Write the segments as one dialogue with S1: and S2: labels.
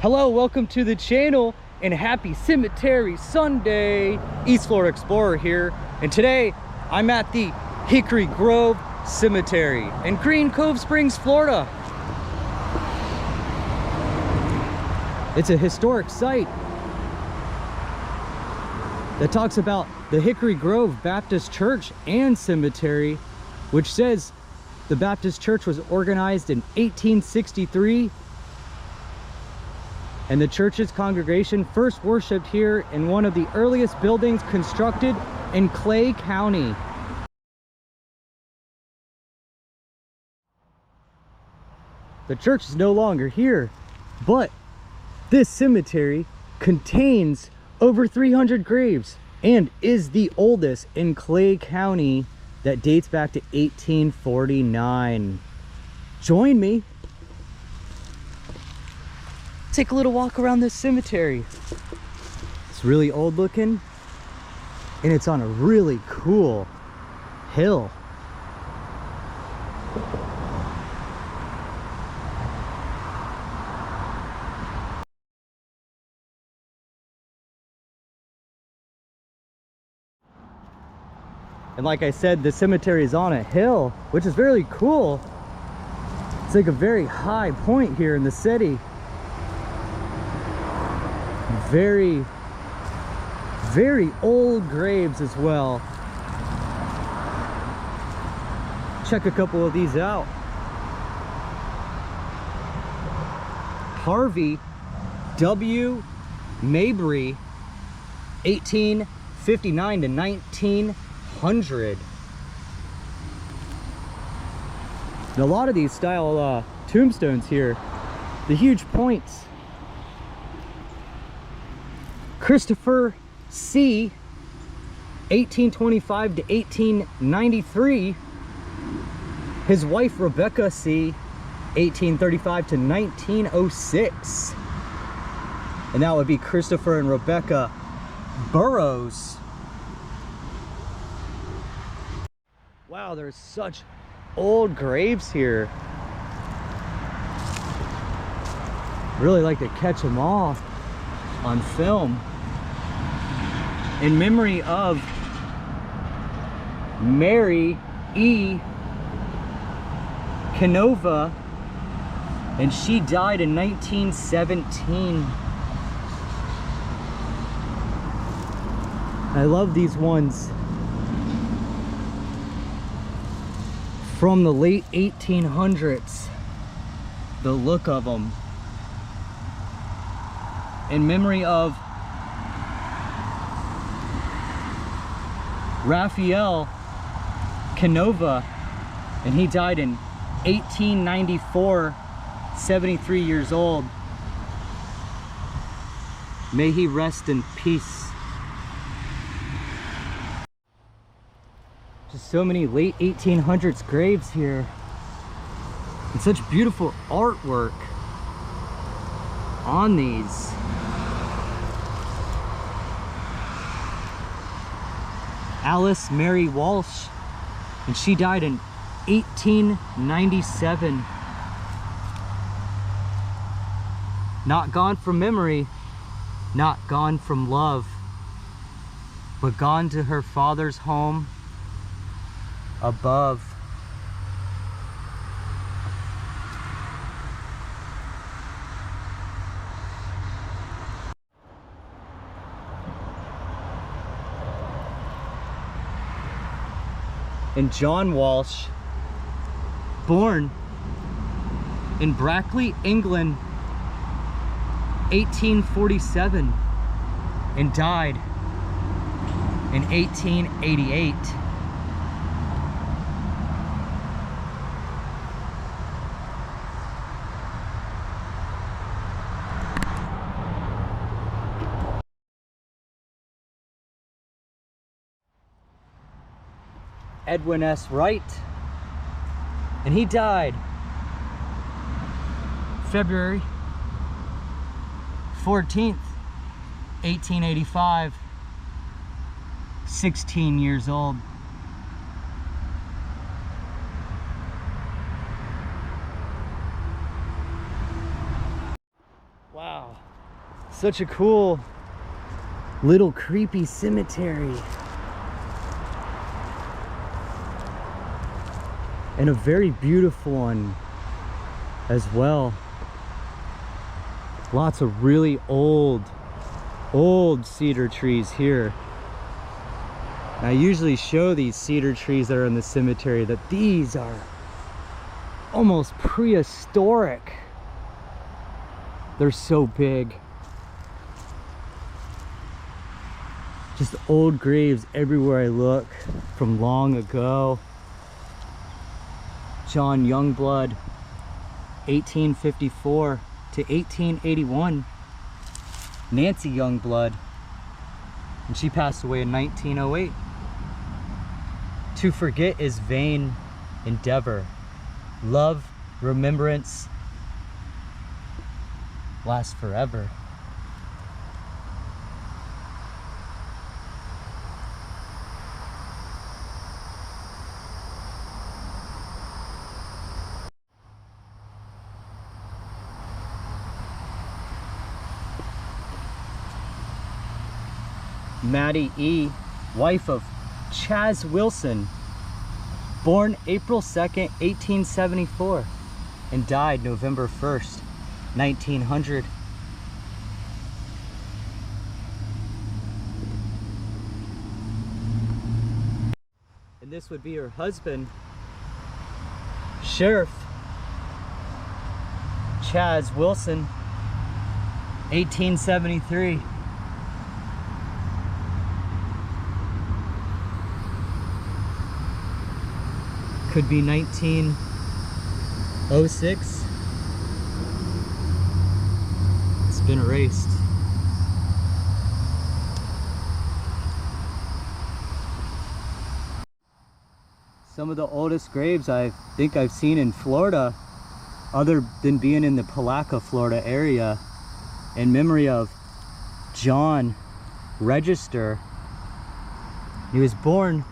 S1: Hello, welcome to the channel and happy Cemetery Sunday. East Florida Explorer here, and today I'm at the Hickory Grove Cemetery in Green Cove Springs, Florida. It's a historic site that talks about the Hickory Grove Baptist Church and Cemetery, which says the Baptist Church was organized in 1863, and the church's congregation first worshiped here in one of the earliest buildings constructed in Clay County. The church is no longer here, but this cemetery contains over 300 graves and is the oldest in Clay County that dates back to 1849. Join me. Take a little walk around this cemetery. It's really old looking, and it's on a really cool hill. And like I said, the cemetery is on a hill, which is very cool. It's like a very high point here in the city. Very old graves as well. Check a couple of these out. Harvey W. Mabry, 1859 to 1900. And a lot of these style tombstones here, the huge points. Christopher C., 1825 to 1893. His wife Rebecca C., 1835 to 1906. And that would be Christopher and Rebecca Burroughs. Wow, there's such old graves here. Really like to catch them all on film. In memory of Mary E. Canova, and she died in 1917. I love these ones from the late 1800s, the look of them. In memory of Raphael Canova, and he died in 1894, 73 years old. May he rest in peace. Just so many late 1800s graves here, and such beautiful artwork on these. Alice Mary Walsh, and she died in 1897. Not gone from memory, not gone from love, but gone to her father's home above. And John Walsh, born in Brackley, England, 1847, and died in 1888. Edwin S. Wright, and he died February 14th, 1885, 16 years old. Wow, such a cool little creepy cemetery. And a very beautiful one as well. Lots of really old cedar trees here. And I usually show these cedar trees that are in the cemetery that these are almost prehistoric. They're so big. Just old graves everywhere I look from long ago. John Youngblood, 1854 to 1881. Nancy Youngblood, and she passed away in 1908. To forget is vain endeavor. Love, remembrance lasts forever. Maddie E., wife of Chaz Wilson, born April 2nd, 1874, and died November 1st, 1900. And this would be her husband, Sheriff Chaz Wilson, 1873. Could be 1906. It's been erased. Some of the oldest graves I think I've seen in Florida, other than being in the Palaca, Florida area, in memory of John Register. He was born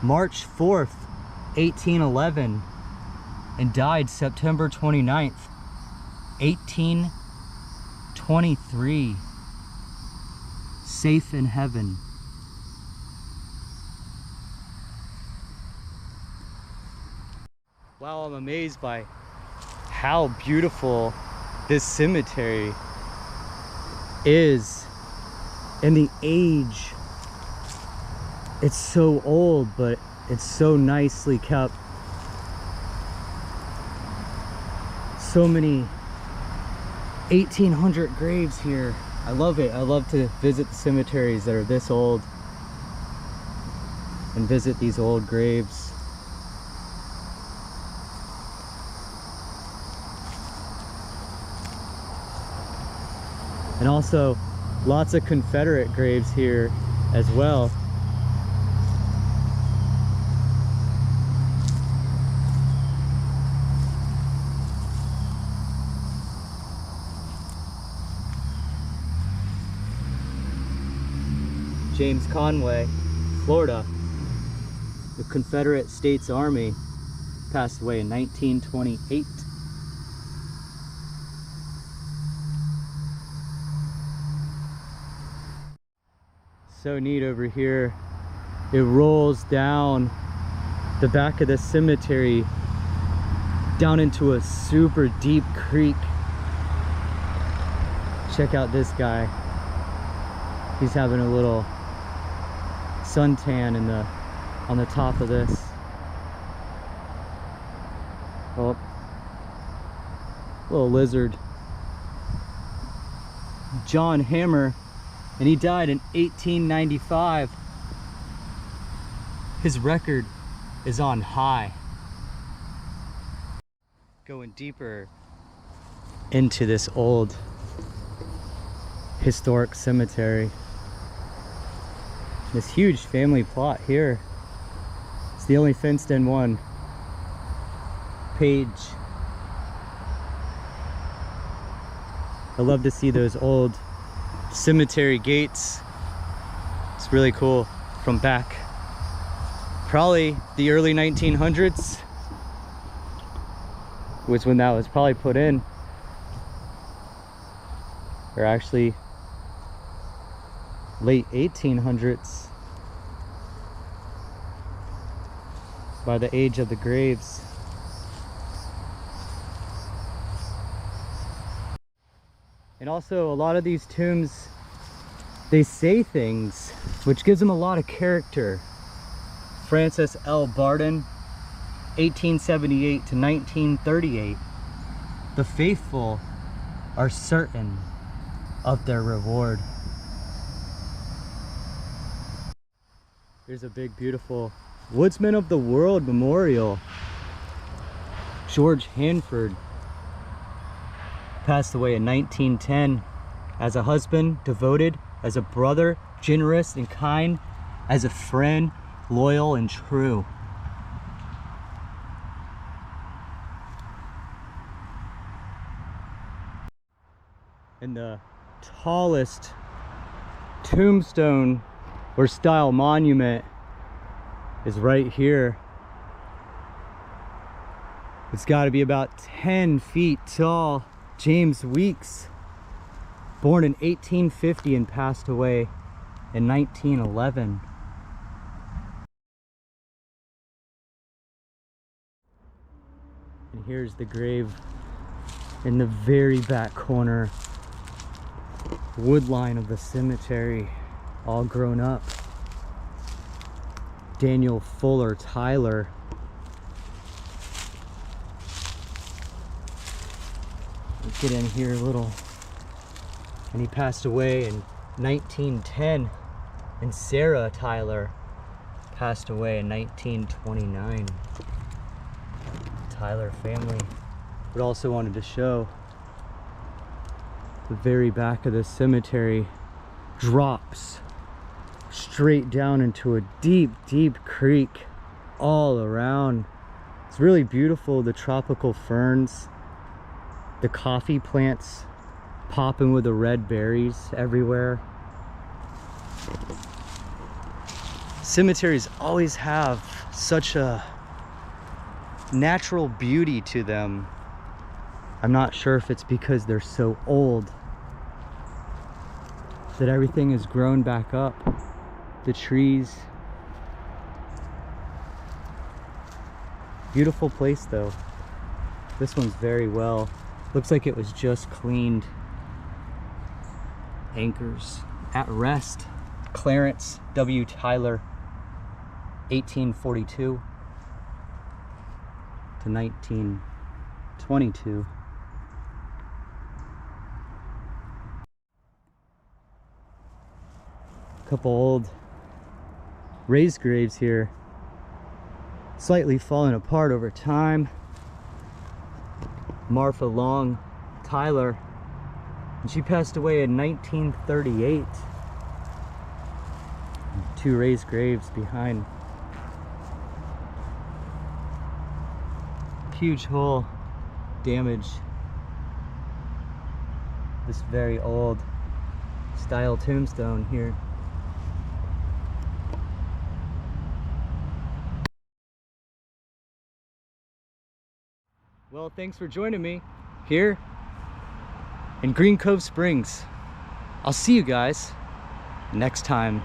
S1: March 4th, 1811, and died September 29th, 1823. Safe in heaven. Wow, I'm amazed by how beautiful this cemetery is and the age. It's so old, but it's so nicely kept. So many 1800 graves here. I love it. I love to visit the cemeteries that are this old and visit these old graves. And also lots of Confederate graves here as well. James Conway, Florida, the Confederate States Army, passed away in 1928. So neat over here. It rolls down the back of the cemetery down into a super deep creek. Check out this guy. He's having a little suntan on the top of this. Oh, little lizard. John Hammer, and he died in 1895. His record is on high. Going deeper into this old historic cemetery. This huge family plot here. It's the only fenced in one. Page. I love to see those old cemetery gates. It's really cool from back. Probably the early 1900s was when that was probably put in. Or actually late 1800s by the age of the graves. And also a lot of these tombs, they say things which gives them a lot of character. Francis L. Barton, 1878 to 1938. The faithful are certain of their reward. Here's a big, beautiful Woodsman of the World memorial. George Hanford passed away in 1910 as a husband, devoted, as a brother, generous and kind, as a friend, loyal and true. And the tallest tombstone or style monument is right here. It's got to be about 10 feet tall. James Weeks, born in 1850 and passed away in 1911. And here's the grave in the very back corner. Wood line of the cemetery, all grown up. Daniel Fuller Tyler. Let's get in here a little. And he passed away in 1910. And Sarah Tyler passed away in 1929. Tyler family. But also wanted to show the very back of the cemetery drops straight down into a deep, deep creek all around. It's really beautiful. The tropical ferns, the coffee plants popping with the red berries everywhere. Cemeteries always have such a natural beauty to them. I'm not sure if it's because they're so old that everything has grown back up. The trees. Beautiful place though. This one's very well. Looks like it was just cleaned. Anchors at rest. Clarence W. Tyler, 1842 to 1922. Couple old raised graves here, slightly falling apart over time. Martha Long Tyler, and she passed away in 1938. Two raised graves behind. Huge hole, damage. This very old style tombstone here. Well, thanks for joining me here in Green Cove Springs. I'll see you guys next time.